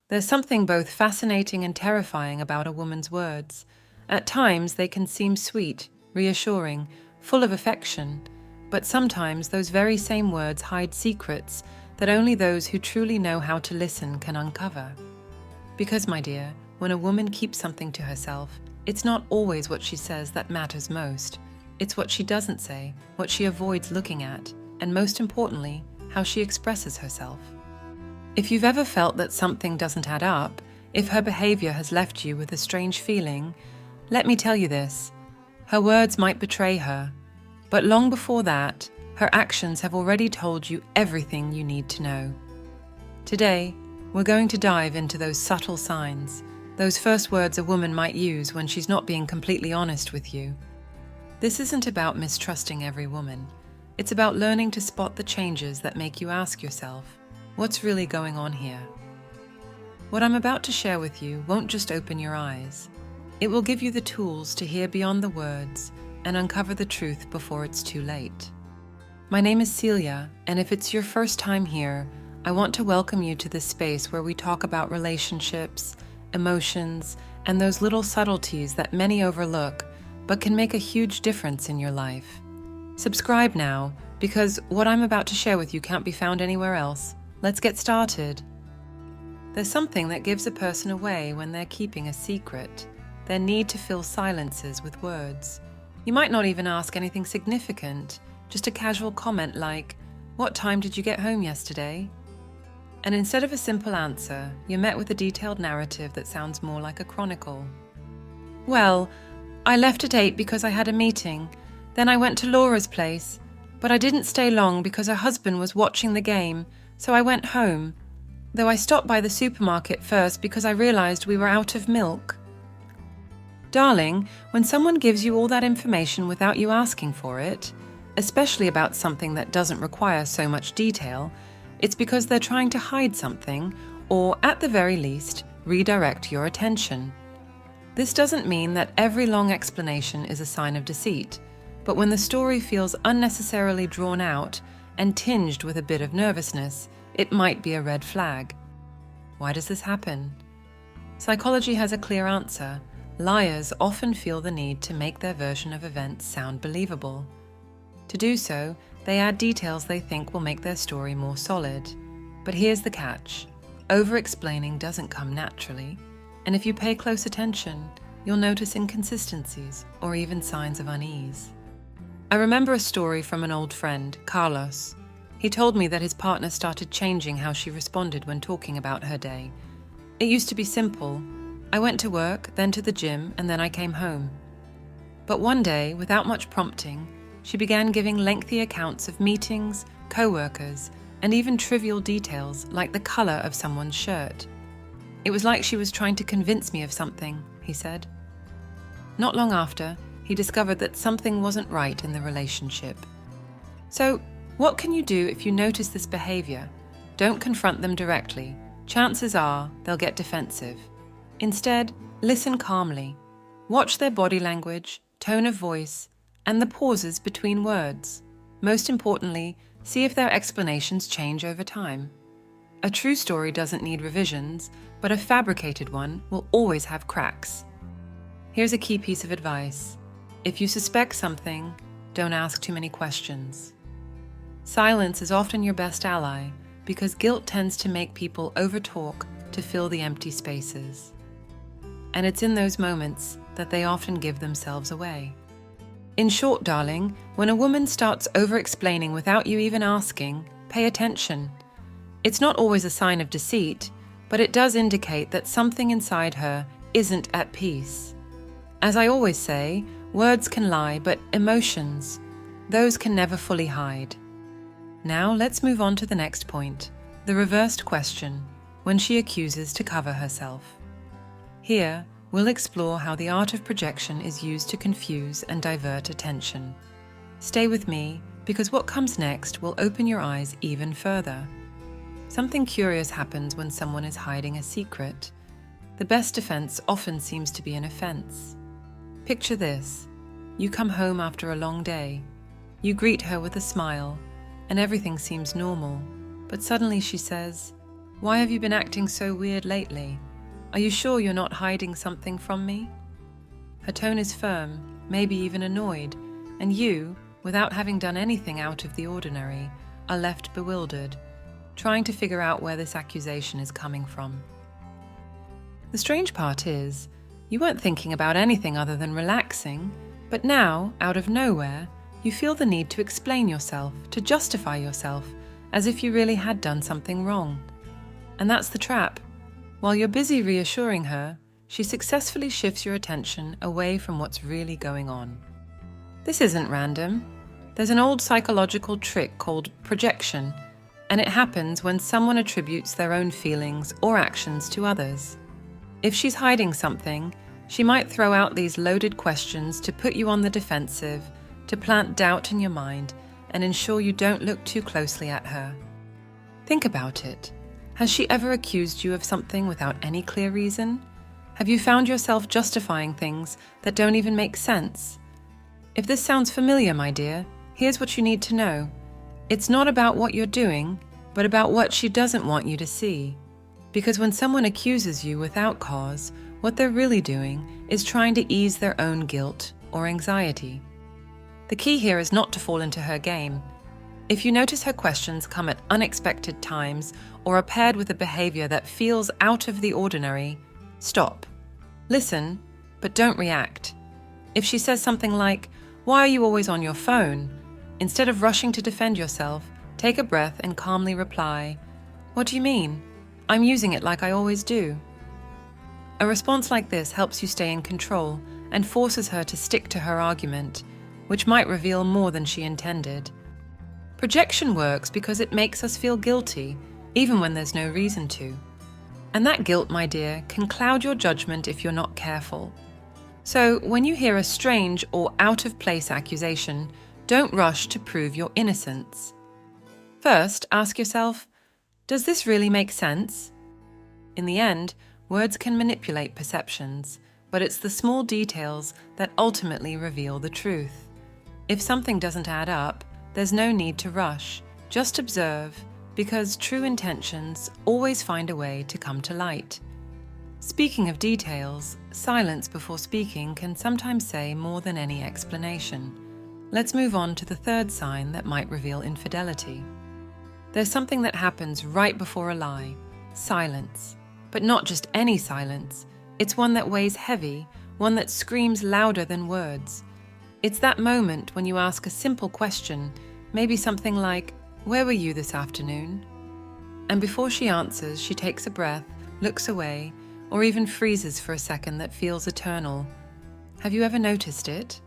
There's something both fascinating and terrifying about a woman's words. At times, they can seem sweet, reassuring, full of affection, but sometimes those very same words hide secrets that only those who truly know how to listen can uncover. Because, my dear, when a woman keeps something to herself, it's not always what she says that matters most. It's what she doesn't say, what she avoids looking at, and most importantly, how she expresses herself. If you've ever felt that something doesn't add up, if her behavior has left you with a strange feeling, let me tell you this: her words might betray her, but long before that, her actions have already told you everything you need to know. Today, we're going to dive into those subtle signs, those first words a woman might use when she's not being completely honest with you. This isn't about mistrusting every woman. It's about learning to spot the changes that make you ask yourself, what's really going on here? What I'm about to share with you won't just open your eyes. It will give you the tools to hear beyond the words and uncover the truth before it's too late. My name is Celia, and if it's your first time here, I want to welcome you to this space where we talk about relationships, emotions, and those little subtleties that many overlook, but can make a huge difference in your life. Subscribe now, because what I'm about to share with you can't be found anywhere else. Let's get started. There's something that gives a person away when they're keeping a secret, their need to fill silences with words. You might not even ask anything significant, just a casual comment like, "What time did you get home yesterday?" And instead of a simple answer, you're met with a detailed narrative that sounds more like a chronicle. "Well, I left at 8 because I had a meeting. Then I went to Laura's place, but I didn't stay long because her husband was watching the game, so I went home. Though I stopped by the supermarket first because I realized we were out of milk." Darling, when someone gives you all that information without you asking for it, especially about something that doesn't require so much detail, it's because they're trying to hide something, or at the very least, redirect your attention. This doesn't mean that every long explanation is a sign of deceit, but when the story feels unnecessarily drawn out and tinged with a bit of nervousness, it might be a red flag. Why does this happen? Psychology has a clear answer. Liars often feel the need to make their version of events sound believable. To do so, they add details they think will make their story more solid. But here's the catch: over-explaining doesn't come naturally, and if you pay close attention, you'll notice inconsistencies or even signs of unease. I remember a story from an old friend, Carlos. He told me that his partner started changing how she responded when talking about her day. It used to be simple. "I went to work, then to the gym, and then I came home." But one day, without much prompting, she began giving lengthy accounts of meetings, co-workers, and even trivial details like the color of someone's shirt. "It was like she was trying to convince me of something," he said. Not long after, he discovered that something wasn't right in the relationship. So, what can you do if you notice this behavior? Don't confront them directly. Chances are they'll get defensive. Instead, listen calmly. Watch their body language, tone of voice, and the pauses between words. Most importantly, see if their explanations change over time. A true story doesn't need revisions, but a fabricated one will always have cracks. Here's a key piece of advice. If you suspect something, don't ask too many questions. Silence is often your best ally because guilt tends to make people overtalk to fill the empty spaces. And it's in those moments that they often give themselves away. In short, darling, when a woman starts over-explaining without you even asking, pay attention. It's not always a sign of deceit, but it does indicate that something inside her isn't at peace. As I always say, words can lie, but emotions, those can never fully hide. Now let's move on to the next point, the reversed question, when she accuses to cover herself. Here, we'll explore how the art of projection is used to confuse and divert attention. Stay with me, because what comes next will open your eyes even further. Something curious happens when someone is hiding a secret. The best defense often seems to be an offense. Picture this. You come home after a long day. You greet her with a smile, and everything seems normal. But suddenly she says, Why have you been acting so weird lately? Are you sure you're not hiding something from me? Her tone is firm, maybe even annoyed, and you, without having done anything out of the ordinary, are left bewildered, trying to figure out where this accusation is coming from. The strange part is, you weren't thinking about anything other than relaxing, but now, out of nowhere, you feel the need to explain yourself, to justify yourself, as if you really had done something wrong. And that's the trap. While you're busy reassuring her, she successfully shifts your attention away from what's really going on. This isn't random. There's an old psychological trick called projection, and it happens when someone attributes their own feelings or actions to others. If she's hiding something, she might throw out these loaded questions to put you on the defensive, to plant doubt in your mind, and ensure you don't look too closely at her. Think about it. Has she ever accused you of something without any clear reason? Have you found yourself justifying things that don't even make sense? If this sounds familiar, my dear, here's what you need to know. It's not about what you're doing, but about what she doesn't want you to see. Because when someone accuses you without cause, what they're really doing is trying to ease their own guilt or anxiety. The key here is not to fall into her game. If you notice her questions come at unexpected times or are paired with a behavior that feels out of the ordinary, stop. Listen, but don't react. If she says something like, "Why are you always on your phone?" Instead of rushing to defend yourself, take a breath and calmly reply, "What do you mean? I'm using it like I always do." A response like this helps you stay in control and forces her to stick to her argument, which might reveal more than she intended. Projection works because it makes us feel guilty, even when there's no reason to. And that guilt, my dear, can cloud your judgment if you're not careful. So when you hear a strange or out-of-place accusation, don't rush to prove your innocence. First, ask yourself, does this really make sense? In the end, words can manipulate perceptions, but it's the small details that ultimately reveal the truth. If something doesn't add up, there's no need to rush, just observe, because true intentions always find a way to come to light. Speaking of details, silence before speaking can sometimes say more than any explanation. Let's move on to the third sign that might reveal infidelity. There's something that happens right before a lie, silence. But not just any silence. It's one that weighs heavy, one that screams louder than words. It's that moment when you ask a simple question, maybe something like, "Where were you this afternoon?" And before she answers, she takes a breath, looks away, or even freezes for a second that feels eternal. Have you ever noticed it?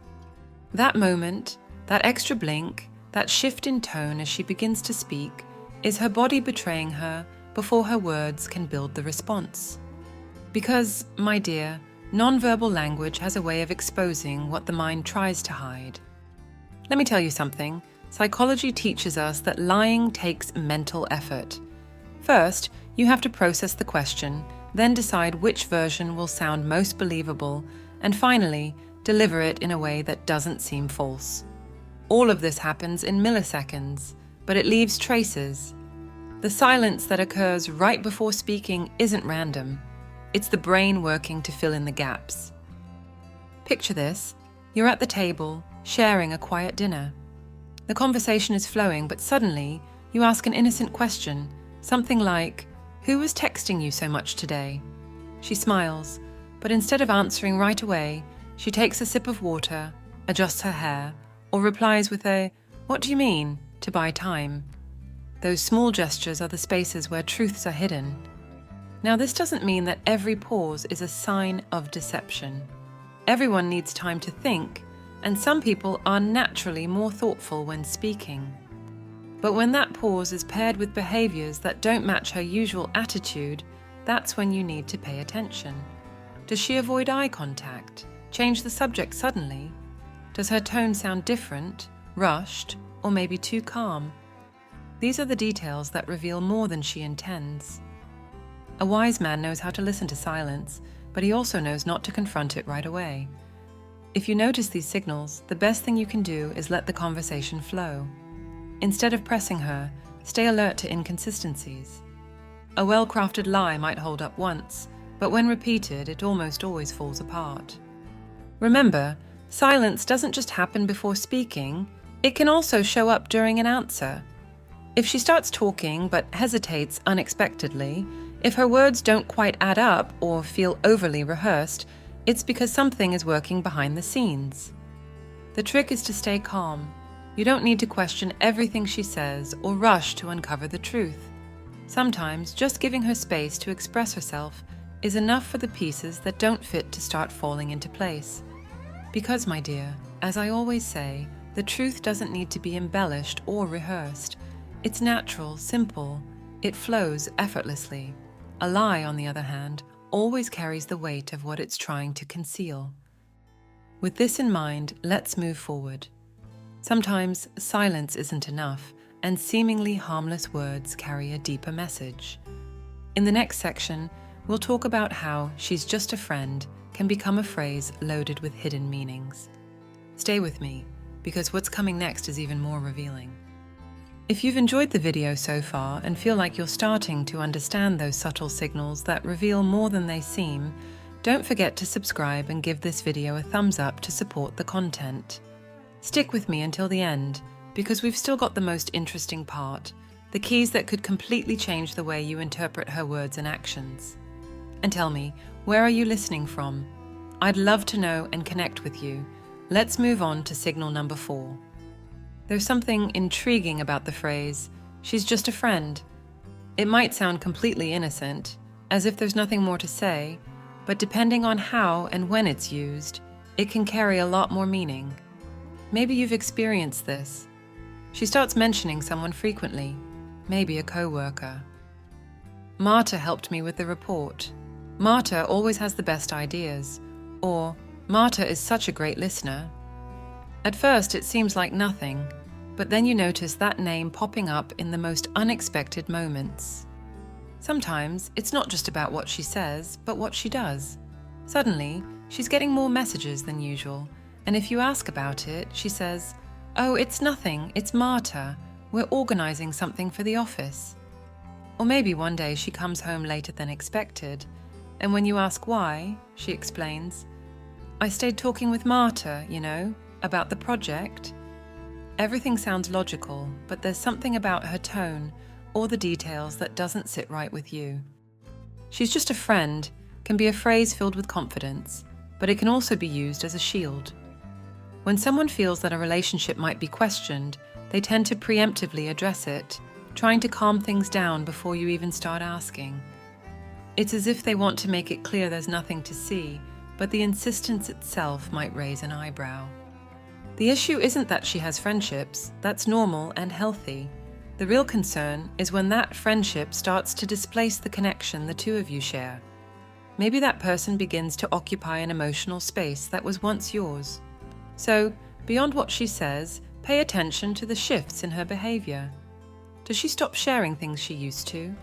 That moment, that extra blink, that shift in tone as she begins to speak, is her body betraying her before her words can build the response. Because, my dear, non-verbal language has a way of exposing what the mind tries to hide. Let me tell you something. Psychology teaches us that lying takes mental effort. First, you have to process the question, then decide which version will sound most believable, and finally, deliver it in a way that doesn't seem false. All of this happens in milliseconds, but it leaves traces. The silence that occurs right before speaking isn't random. It's the brain working to fill in the gaps. Picture this. You're at the table, sharing a quiet dinner. The conversation is flowing, but suddenly, you ask an innocent question, something like, "Who was texting you so much today?" She smiles, but instead of answering right away, she takes a sip of water, adjusts her hair, or replies with a, "What do you mean?" to buy time. Those small gestures are the spaces where truths are hidden. Now, this doesn't mean that every pause is a sign of deception. Everyone needs time to think, and some people are naturally more thoughtful when speaking. But when that pause is paired with behaviors that don't match her usual attitude, that's when you need to pay attention. Does she avoid eye contact? Change the subject suddenly? Does her tone sound different, rushed, or maybe too calm? These are the details that reveal more than she intends. A wise man knows how to listen to silence, but he also knows not to confront it right away. If you notice these signals, the best thing you can do is let the conversation flow. Instead of pressing her, stay alert to inconsistencies. A well-crafted lie might hold up once, but when repeated, it almost always falls apart. Remember, silence doesn't just happen before speaking, it can also show up during an answer. If she starts talking but hesitates unexpectedly, if her words don't quite add up or feel overly rehearsed, it's because something is working behind the scenes. The trick is to stay calm. You don't need to question everything she says or rush to uncover the truth. Sometimes just giving her space to express herself is enough for the pieces that don't fit to start falling into place. Because, my dear, as I always say, the truth doesn't need to be embellished or rehearsed. It's natural, simple. It flows effortlessly. A lie, on the other hand, always carries the weight of what it's trying to conceal. With this in mind, let's move forward. Sometimes silence isn't enough, and seemingly harmless words carry a deeper message. In the next section, we'll talk about how "she's just a friend" can become a phrase loaded with hidden meanings. Stay with me, because what's coming next is even more revealing. If you've enjoyed the video so far and feel like you're starting to understand those subtle signals that reveal more than they seem, don't forget to subscribe and give this video a thumbs up to support the content. Stick with me until the end, because we've still got the most interesting part, the keys that could completely change the way you interpret her words and actions. And tell me, where are you listening from? I'd love to know and connect with you. Let's move on to signal number 4. There's something intriguing about the phrase, "she's just a friend." It might sound completely innocent, as if there's nothing more to say, but depending on how and when it's used, it can carry a lot more meaning. Maybe you've experienced this. She starts mentioning someone frequently, maybe a co-worker. "Marta helped me with the report." "Marta always has the best ideas." Or, "Marta is such a great listener." At first it seems like nothing, but then you notice that name popping up in the most unexpected moments. Sometimes it's not just about what she says, but what she does. Suddenly, she's getting more messages than usual, and if you ask about it, she says, "Oh, it's nothing, it's Marta. We're organizing something for the office." Or maybe one day she comes home later than expected, and when you ask why, she explains, "I stayed talking with Marta, about the project." Everything sounds logical, but there's something about her tone or the details that doesn't sit right with you. "She's just a friend" can be a phrase filled with confidence, but it can also be used as a shield. When someone feels that a relationship might be questioned, they tend to preemptively address it, trying to calm things down before you even start asking. It's as if they want to make it clear there's nothing to see, but the insistence itself might raise an eyebrow. The issue isn't that she has friendships, that's normal and healthy. The real concern is when that friendship starts to displace the connection the two of you share. Maybe that person begins to occupy an emotional space that was once yours. So, beyond what she says, pay attention to the shifts in her behavior. Does she stop sharing things she used to?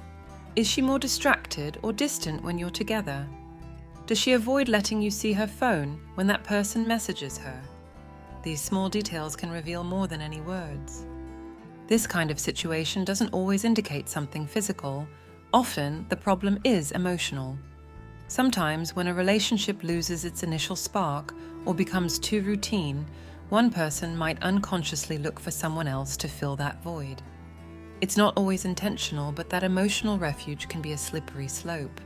Is she more distracted or distant when you're together? Does she avoid letting you see her phone when that person messages her? These small details can reveal more than any words. This kind of situation doesn't always indicate something physical. Often, the problem is emotional. Sometimes, when a relationship loses its initial spark or becomes too routine, one person might unconsciously look for someone else to fill that void. It's not always intentional, but that emotional refuge can be a slippery slope.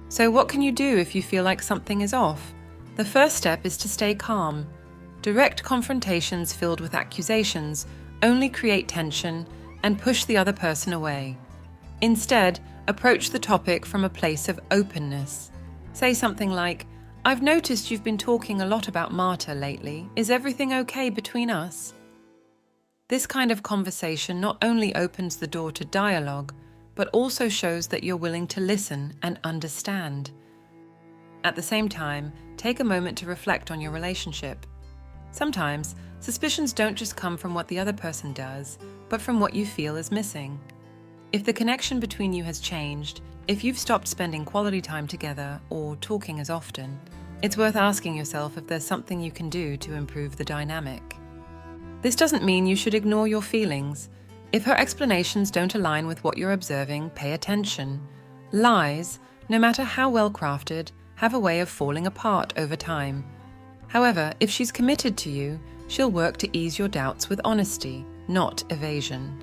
So what can you do if you feel like something is off? The first step is to stay calm. Direct confrontations filled with accusations only create tension and push the other person away. Instead, approach the topic from a place of openness. Say something like, "I've noticed you've been talking a lot about Marta lately. Is everything okay between us?" This kind of conversation not only opens the door to dialogue, but also shows that you're willing to listen and understand. At the same time, take a moment to reflect on your relationship. Sometimes, suspicions don't just come from what the other person does, but from what you feel is missing. If the connection between you has changed, if you've stopped spending quality time together or talking as often, it's worth asking yourself if there's something you can do to improve the dynamic. This doesn't mean you should ignore your feelings. If her explanations don't align with what you're observing, pay attention. Lies, no matter how well crafted, have a way of falling apart over time. However, if she's committed to you, she'll work to ease your doubts with honesty, not evasion.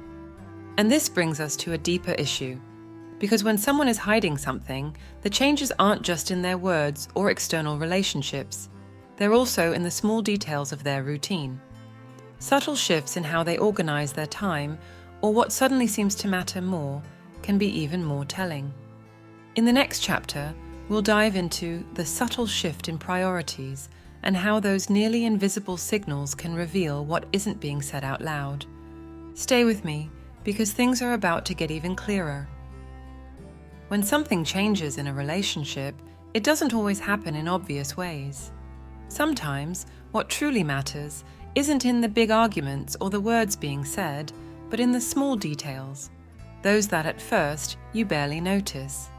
And this brings us to a deeper issue. Because when someone is hiding something, the changes aren't just in their words or external relationships. They're also in the small details of their routine. Subtle shifts in how they organize their time, or what suddenly seems to matter more, can be even more telling. In the next chapter, we'll dive into the subtle shift in priorities and how those nearly invisible signals can reveal what isn't being said out loud. Stay with me, because things are about to get even clearer. When something changes in a relationship, it doesn't always happen in obvious ways. Sometimes, what truly matters isn't in the big arguments or the words being said, but in the small details, those that at first you barely notice.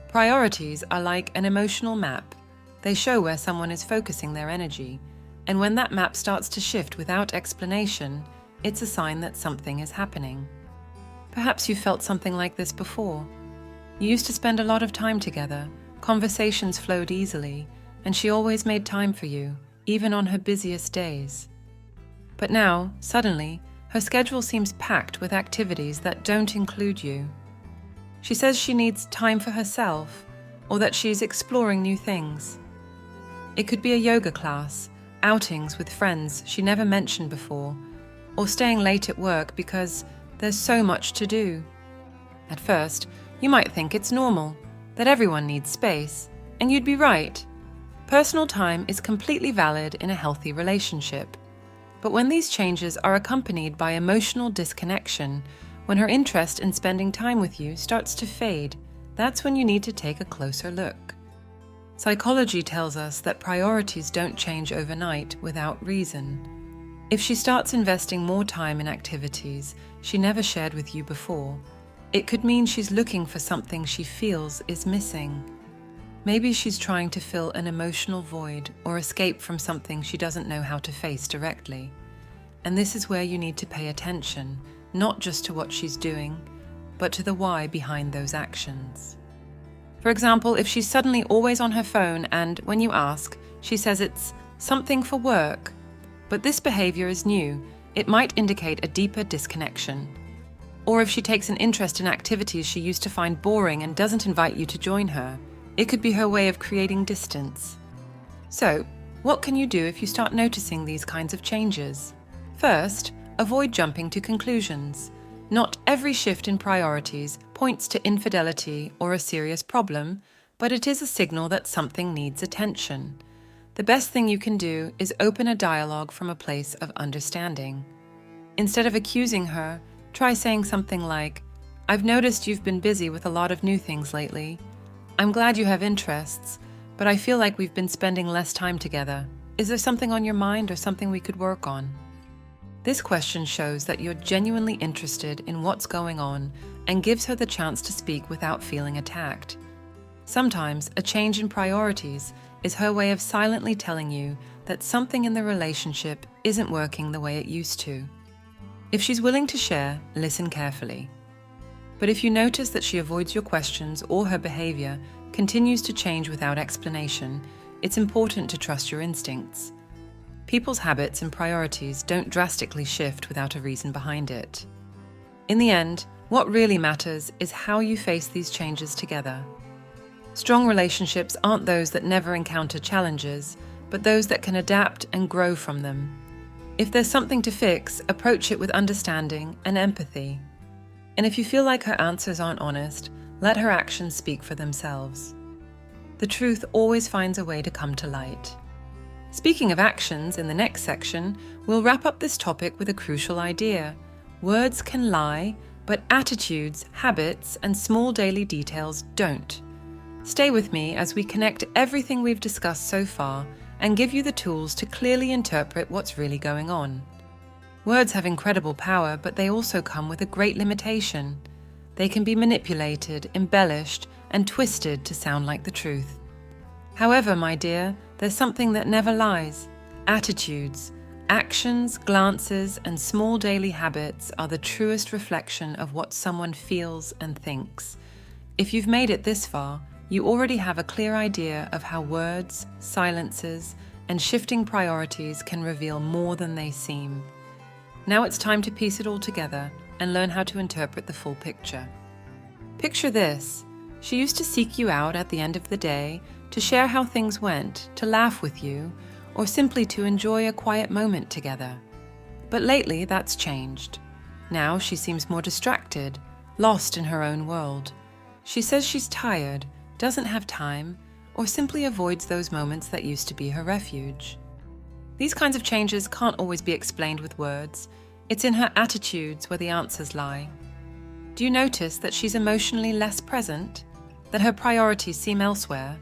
Priorities are like an emotional map. They show where someone is focusing their energy, and when that map starts to shift without explanation, it's a sign that something is happening. Perhaps you felt something like this before. You used to spend a lot of time together, conversations flowed easily, and she always made time for you, even on her busiest days. But now, suddenly, her schedule seems packed with activities that don't include you. She says she needs time for herself, or that she's exploring new things. It could be a yoga class, outings with friends she never mentioned before, or staying late at work because there's so much to do. At first, you might think it's normal, that everyone needs space, and you'd be right. Personal time is completely valid in a healthy relationship. But when these changes are accompanied by emotional disconnection, when her interest in spending time with you starts to fade, that's when you need to take a closer look. Psychology tells us that priorities don't change overnight without reason. If she starts investing more time in activities she never shared with you before, it could mean she's looking for something she feels is missing. Maybe she's trying to fill an emotional void or escape from something she doesn't know how to face directly. And this is where you need to pay attention, not just to what she's doing, but to the why behind those actions. For example, if she's suddenly always on her phone and, when you ask, she says it's something for work, but this behavior is new, it might indicate a deeper disconnection. Or if she takes an interest in activities she used to find boring and doesn't invite you to join her, it could be her way of creating distance. So, what can you do if you start noticing these kinds of changes? First, avoid jumping to conclusions. Not every shift in priorities points to infidelity or a serious problem, but it is a signal that something needs attention. The best thing you can do is open a dialogue from a place of understanding. Instead of accusing her, try saying something like, "I've noticed you've been busy with a lot of new things lately. I'm glad you have interests, but I feel like we've been spending less time together. Is there something on your mind or something we could work on?" This question shows that you're genuinely interested in what's going on and gives her the chance to speak without feeling attacked. Sometimes a change in priorities is her way of silently telling you that something in the relationship isn't working the way it used to. If she's willing to share, listen carefully. But if you notice that she avoids your questions or her behavior continues to change without explanation, it's important to trust your instincts. People's habits and priorities don't drastically shift without a reason behind it. In the end, what really matters is how you face these changes together. Strong relationships aren't those that never encounter challenges, but those that can adapt and grow from them. If there's something to fix, approach it with understanding and empathy. And if you feel like her answers aren't honest, let her actions speak for themselves. The truth always finds a way to come to light. Speaking of actions, in the next section, we'll wrap up this topic with a crucial idea. Words can lie, but attitudes, habits, and small daily details don't. Stay with me as we connect everything we've discussed so far and give you the tools to clearly interpret what's really going on. Words have incredible power, but they also come with a great limitation. They can be manipulated, embellished, and twisted to sound like the truth. However, my dear, there's something that never lies: attitudes. Actions, glances, and small daily habits are the truest reflection of what someone feels and thinks. If you've made it this far, you already have a clear idea of how words, silences, and shifting priorities can reveal more than they seem. Now it's time to piece it all together and learn how to interpret the full picture. Picture this. She used to seek you out at the end of the day to share how things went, to laugh with you, or simply to enjoy a quiet moment together. But lately, that's changed. Now she seems more distracted, lost in her own world. She says she's tired, doesn't have time, or simply avoids those moments that used to be her refuge. These kinds of changes can't always be explained with words. It's in her attitudes where the answers lie. Do you notice that she's emotionally less present? That her priorities seem elsewhere?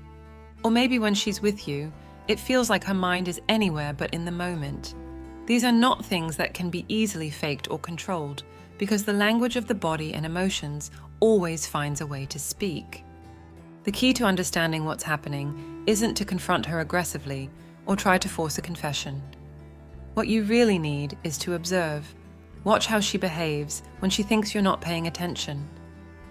Or maybe when she's with you, it feels like her mind is anywhere but in the moment. These are not things that can be easily faked or controlled, because the language of the body and emotions always finds a way to speak. The key to understanding what's happening isn't to confront her aggressively or try to force a confession. What you really need is to observe. Watch how she behaves when she thinks you're not paying attention.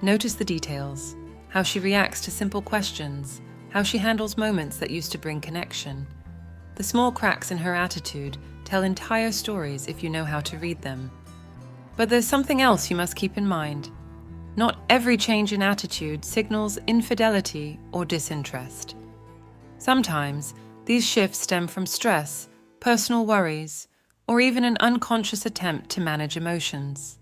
Notice the details, how she reacts to simple questions, how she handles moments that used to bring connection. The small cracks in her attitude tell entire stories if you know how to read them. But there's something else you must keep in mind. Not every change in attitude signals infidelity or disinterest. Sometimes these shifts stem from stress, personal worries, or even an unconscious attempt to manage emotions.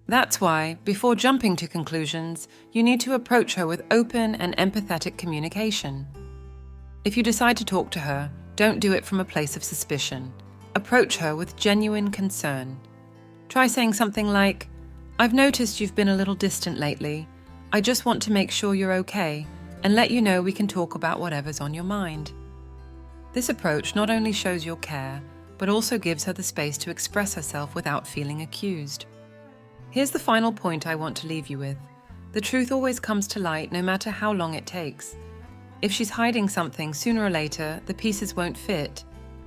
That's why, before jumping to conclusions, you need to approach her with open and empathetic communication. If you decide to talk to her, don't do it from a place of suspicion. Approach her with genuine concern. Try saying something like, "I've noticed you've been a little distant lately. I just want to make sure you're okay and let you know we can talk about whatever's on your mind." This approach not only shows your care, but also gives her the space to express herself without feeling accused. Here's the final point I want to leave you with. The truth always comes to light no matter how long it takes. If she's hiding something, sooner or later, the pieces won't fit.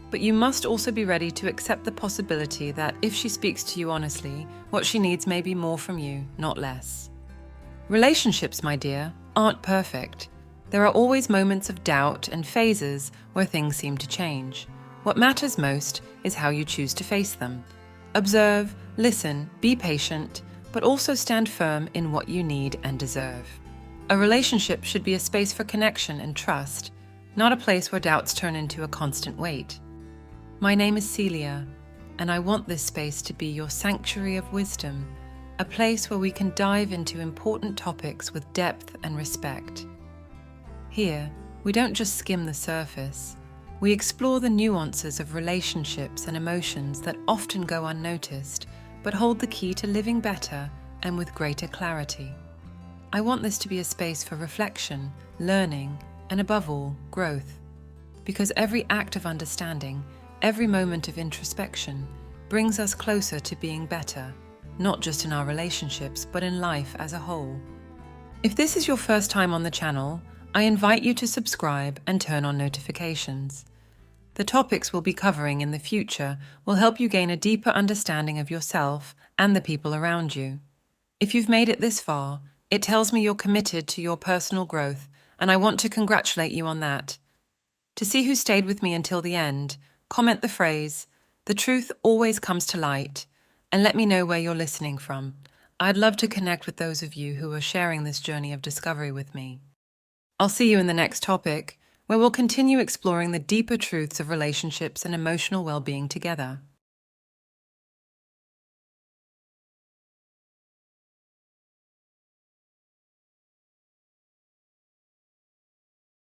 But you must also be ready to accept the possibility that if she speaks to you honestly, what she needs may be more from you, not less. Relationships, my dear, aren't perfect. There are always moments of doubt and phases where things seem to change. What matters most is how you choose to face them. Observe, listen, be patient, but also stand firm in what you need and deserve. A relationship should be a space for connection and trust, not a place where doubts turn into a constant weight. My name is Celia, and I want this space to be your sanctuary of wisdom, a place where we can dive into important topics with depth and respect. Here, we don't just skim the surface. We explore the nuances of relationships and emotions that often go unnoticed, but hold the key to living better and with greater clarity. I want this to be a space for reflection, learning, and above all, growth. Because every act of understanding, every moment of introspection, brings us closer to being better, not just in our relationships, but in life as a whole. If this is your first time on the channel, I invite you to subscribe and turn on notifications. The topics we'll be covering in the future will help you gain a deeper understanding of yourself and the people around you. If you've made it this far, it tells me you're committed to your personal growth, and I want to congratulate you on that. To see who stayed with me until the end, comment the phrase, "The truth always comes to light," and let me know where you're listening from. I'd love to connect with those of you who are sharing this journey of discovery with me. I'll see you in the next topic, where we'll continue exploring the deeper truths of relationships and emotional well-being together.